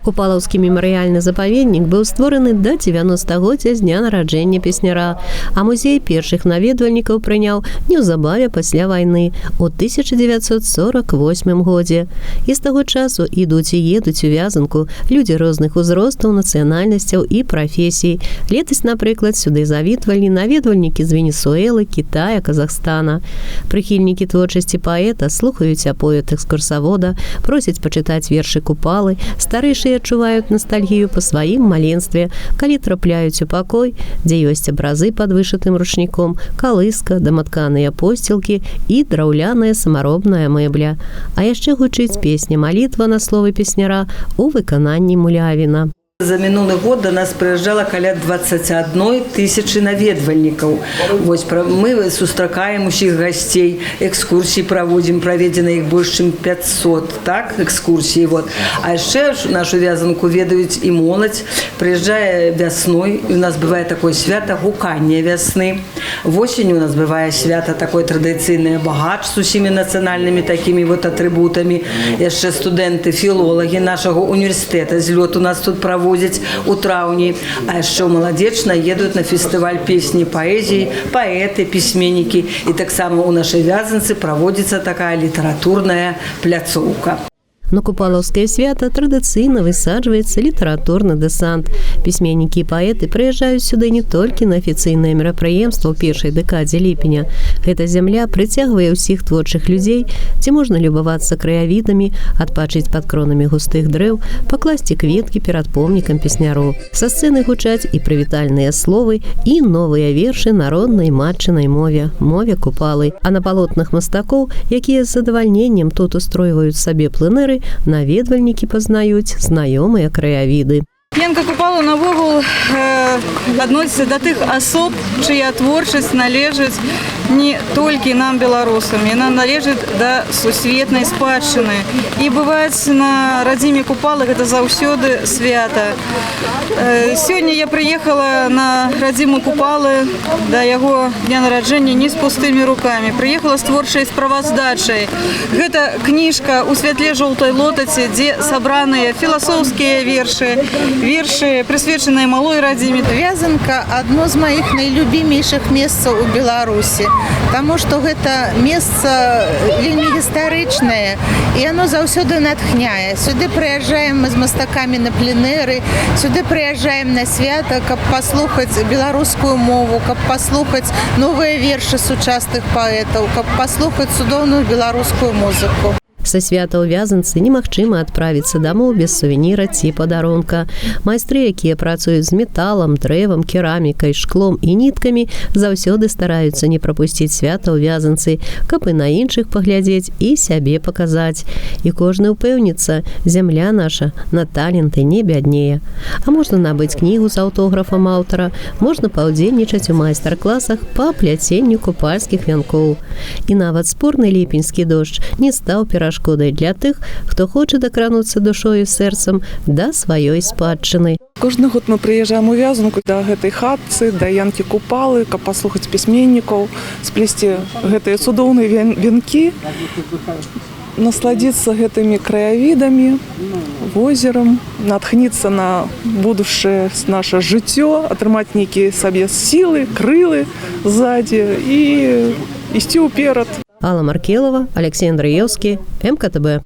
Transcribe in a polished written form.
Купалаўскі мемарыяльны запаведнік быў створаны да 90-годдзя з дня нараджэння песняра, а музей першых наведвальнікаў прыняў неўзабаве пасля вайны ў 1948 годзе. І з таго часу ідуць і едуць у Вязанку людзі розных узростаў, нацыянальнасцяў і прафесій. Летась, напрыклад, сюды завітвалі наведвальнікі з Венесуэлы, Кітая, Казахстана. Прыхільнікі творчасці паэта слухаюць аповед экскурсавода, просяць пачытаць вершы Купалы, старэйшыя адчуваюць ностальгію па сваім маленстве, калі трапляюць у пакой, дзе ёсць абразы пад вышытым ручніком, калыска, даматканыя посцілкі і драўляная самаробная мэбля. А яшчэ гучыць песня «Малітва» на словы песняра у выкананні Мулявіна. За мінулы год до нас прыязджала каля 21 тысячы наведвальнікаў. Вось мы сустракаем усіх гасцей, экскурсій праводзім, праведзена іх больш чым 500, так, экскурсій. А яшчэ нашу Вязанку ведаюць і моладзь. Прыязджае вясной, і у нас бывае такое свята гукання вясны. Восенью у нас бывае свята такое традыцыйнае багач з усімі нацыянальнымі такімі атрыбутамі. Яшчэ студэнты, філолагі нашага універсітэта злёт у нас тут праводзяць у траўні, а яшчэ маладзечна едуць на фестываль песні паэзіі, паэты, пісьменнікі. І таксама ў нашай Вязанцы праводзіцца такая літаратурная пляцоўка. На Купалаўскае свята традыцыйна высаджваецца літаратурны дэсант. Пісьменнікі і паэты прыязджаюць сюды не толькі на афіцыйнае мерапрыемства ў першай дэкадзе ліпеня. Гэта зямля прыцягвае ўсіх творчых людзей, дзе можна любавацца краявідамі, адпачыць пад кронамі густых дрэў, пакласці кветкі перад помнікам песняру. Са сцэны гучаць і прывітальныя словы, і новыя вершы на роднай матчынай мове Купалы. А на палотнах мастакоў, якія з задавальненнем тут устройваюць сабе пленэры, наведвальнікі пазнаюць знаёмыя краявіды. Янка Купала навогул адносіцца да тых асоб, чыя творчасць належыць не толькі нам, беларусам, яна належыць да сусветнай спадчыны. І бываць на радзіме Купалы гэта заўсёды свята. Сёння я прыехала на радзіму Купалы да яго дня нараджэння не з пустымі рукамі. Прыехала з творчай справаздачай. Гэта кніжка ў святле жоўтай лотаці, дзе сабраныя філасофскія вершы, прысвечаныя малой радзіме. Вязанка – адно з маіх найлюбімейшых месцаў у Беларусі, таму што гэта месца вельмі гістарычнае, і оно заўсёды натхняе. Сюды прыязджаем мы з мастакамі на пленэры, сюды прыязджаем на свята, каб паслухаць беларускую мову, каб паслухаць новыя вершы сучасных паэтаў, каб паслухаць цудоўную беларускую музыку. Са свята ў Вязанцы немагчыма адправіцца дамоў без сувеніра ці падарунка. Майстры, якія працуюць з металам, дрэвам, керамікай, шклом і ніткамі, заўсёды стараюцца не прапусціць свята ў Вязанцы, каб і на іншых паглядзець і сябе паказаць. І кожны ўпэўніцца, зямля наша на таленты не бяднее. А можна набыць кнігу з аўтографам аўтара, можна паўдзельнічаць у майстар-класах па пляценню купальскіх вянкоў. І нават спорны ліпеньскі дождж не стаў перашкодай для тых, хто хоча дакрануцца душою і сэрцам да сваёй спадчыны. Кожны год мы прыязджаем у Вязанку да гэтай хатцы, да Янкі Купалы, каб паслухаць пісьменнікаў, сплесці гэтыя цудоўныя венкі, насладзіцца гэтымі краявідамі, возерам, натхніцца на будучае наша жыццё, атрымаць нейкія сабе сілы, крылы ззаді і ісці ўперад. Алла Маркелова, Алексей Андреевский, МКТБ.